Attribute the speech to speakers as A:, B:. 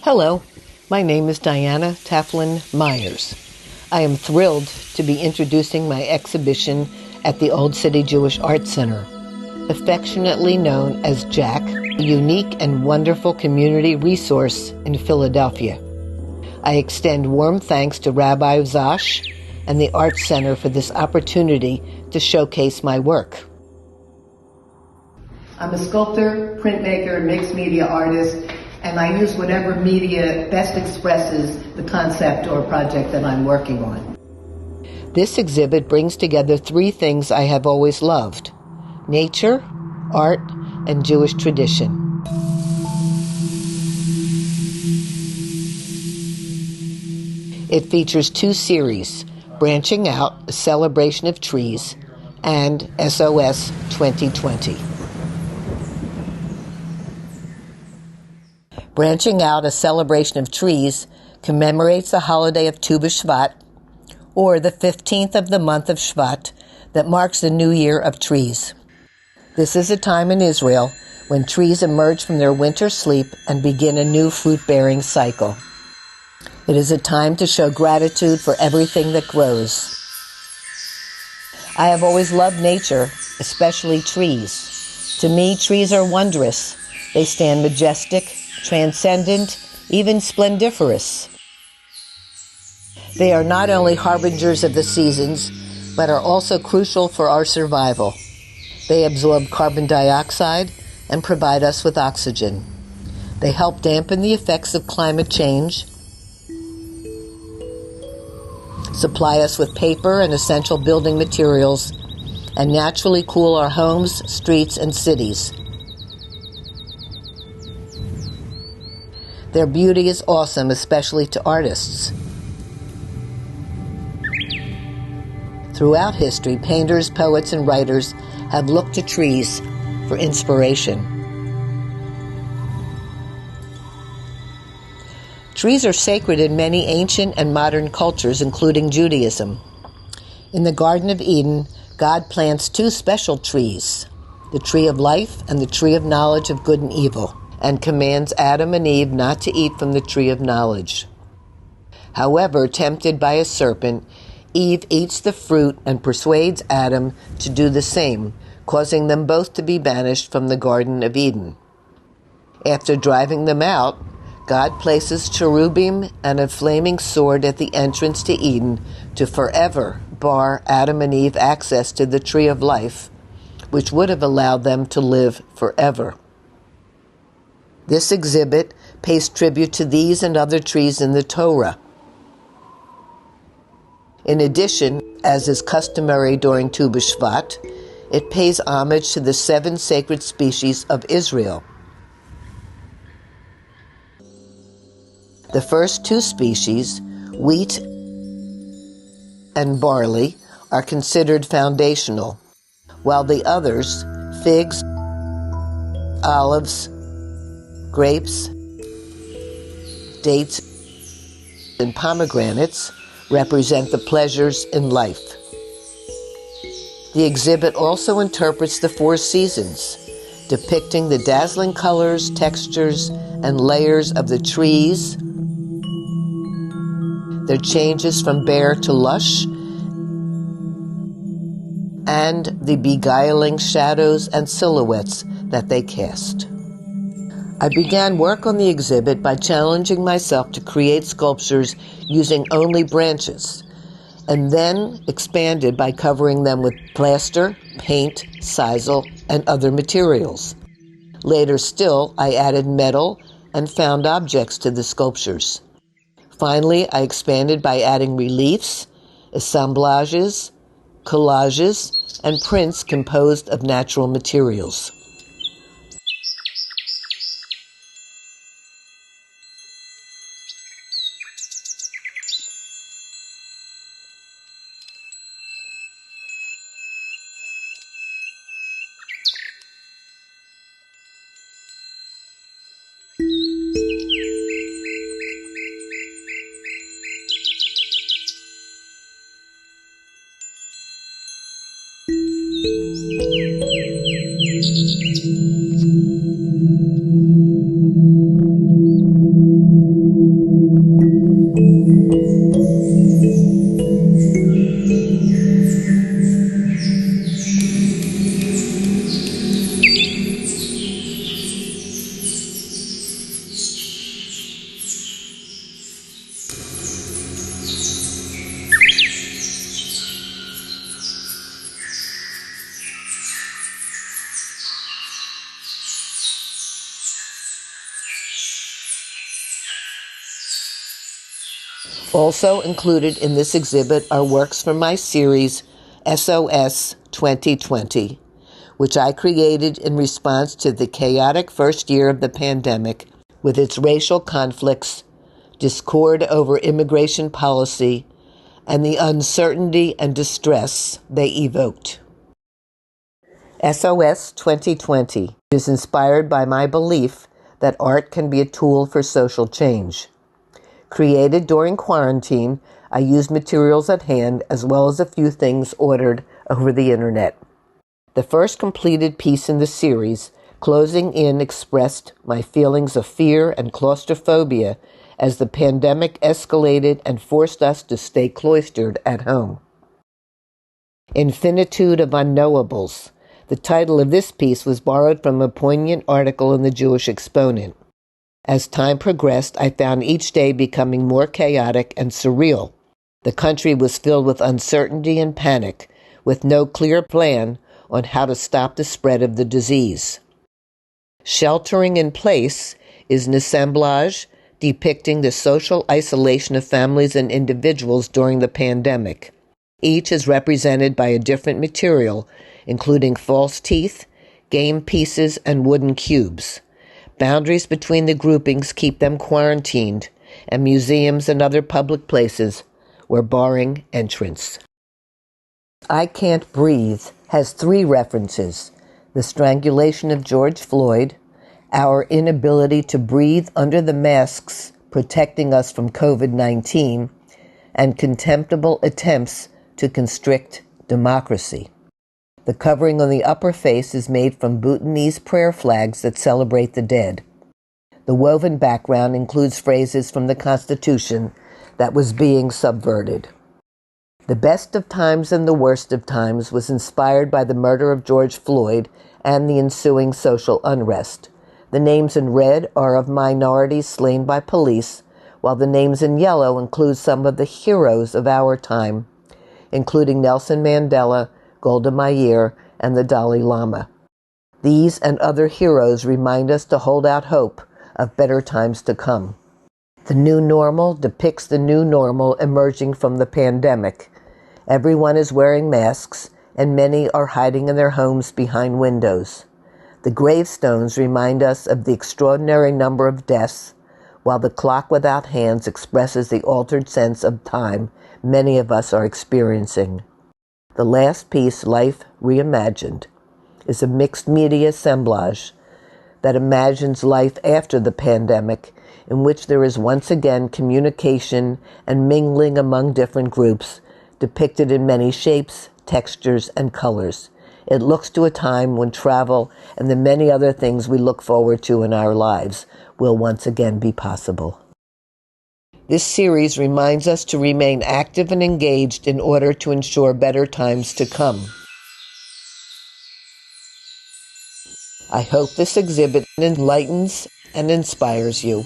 A: Hello, my name is Diana Taflin Myers. I am thrilled to be introducing my exhibition at the Old City Jewish Art Center, affectionately known as JAC, a unique and wonderful community resource in Philadelphia. I extend warm thanks to Rabbi Zash and the Art Center for this opportunity to showcase my work. I'm a sculptor, printmaker, mixed media artist, and I use whatever media best expresses the concept or project that I'm working on. This exhibit brings together three things I have always loved: nature, art, and Jewish tradition. It features two series: Branching Out, a celebration of trees, and SOS 2020. Branching Out, a celebration of trees, commemorates the holiday of Tu B'Shvat, or the 15th of the month of Shevat, that marks the new year of trees. This is a time in Israel when trees emerge from their winter sleep and begin a new fruit-bearing cycle. It is a time to show gratitude for everything that grows. I have always loved nature, especially trees. To me, trees are wondrous. They stand majestic, transcendent, even splendiferous. They are not only harbingers of the seasons, but are also crucial for our survival. They absorb carbon dioxide and provide us with oxygen. They help dampen the effects of climate change, supply us with paper and essential building materials, and naturally cool our homes, streets, and cities. Their beauty is awesome, especially to artists. Throughout history, painters, poets, and writers have looked to trees for inspiration. Trees are sacred in many ancient and modern cultures, including Judaism. In the Garden of Eden, God plants two special trees, the tree of life and the tree of knowledge of good and evil, and commands Adam and Eve not to eat from the tree of knowledge. However, tempted by a serpent, Eve eats the fruit and persuades Adam to do the same, causing them both to be banished from the Garden of Eden. After driving them out, God places cherubim and a flaming sword at the entrance to Eden to forever bar Adam and Eve access to the tree of life, which would have allowed them to live forever. This exhibit pays tribute to these and other trees in the Torah. In addition, as is customary during Tu B'Shvat, it pays homage to the 7 sacred species of Israel. The first 2 species, wheat and barley, are considered foundational, while the others, figs, olives, grapes, dates, and pomegranates, represent the pleasures in life. The exhibit also interprets the 4 seasons, depicting the dazzling colors, textures, and layers of the trees, their changes from bare to lush, and the beguiling shadows and silhouettes that they cast. I began work on the exhibit by challenging myself to create sculptures using only branches, and then expanded by covering them with plaster, paint, sisal, and other materials. Later still, I added metal and found objects to the sculptures. Finally, I expanded by adding reliefs, assemblages, collages, and prints composed of natural materials. Also included in this exhibit are works from my series SOS 2020, which I created in response to the chaotic first year of the pandemic with its racial conflicts, discord over immigration policy, and the uncertainty and distress they evoked. SOS 2020 is inspired by my belief that art can be a tool for social change. Created during quarantine, I used materials at hand as well as a few things ordered over the internet. The first completed piece in the series, Closing In, expressed my feelings of fear and claustrophobia as the pandemic escalated and forced us to stay cloistered at home. Infinitude of Unknowables. The title of this piece was borrowed from a poignant article in the Jewish Exponent. As time progressed, I found each day becoming more chaotic and surreal. The country was filled with uncertainty and panic, with no clear plan on how to stop the spread of the disease. Sheltering in Place is an assemblage depicting the social isolation of families and individuals during the pandemic. Each is represented by a different material, including false teeth, game pieces, and wooden cubes. Boundaries between the groupings keep them quarantined, and museums and other public places were barring entrance. I Can't Breathe has 3 references: the strangulation of George Floyd, our inability to breathe under the masks protecting us from COVID-19, and contemptible attempts to constrict democracy. The covering on the upper face is made from Bhutanese prayer flags that celebrate the dead. The woven background includes phrases from the Constitution that was being subverted. The Best of Times and the Worst of Times was inspired by the murder of George Floyd and the ensuing social unrest. The names in red are of minorities slain by police, while the names in yellow include some of the heroes of our time, including Nelson Mandela, Golda Meir, and the Dalai Lama. These and other heroes remind us to hold out hope of better times to come. The New Normal depicts the new normal emerging from the pandemic. Everyone is wearing masks, and many are hiding in their homes behind windows. The gravestones remind us of the extraordinary number of deaths, while the clock without hands expresses the altered sense of time many of us are experiencing. The last piece, Life Reimagined, is a mixed media assemblage that imagines life after the pandemic, in which there is once again communication and mingling among different groups, depicted in many shapes, textures, and colors. It looks to a time when travel and the many other things we look forward to in our lives will once again be possible. This series reminds us to remain active and engaged in order to ensure better times to come. I hope this exhibit enlightens and inspires you.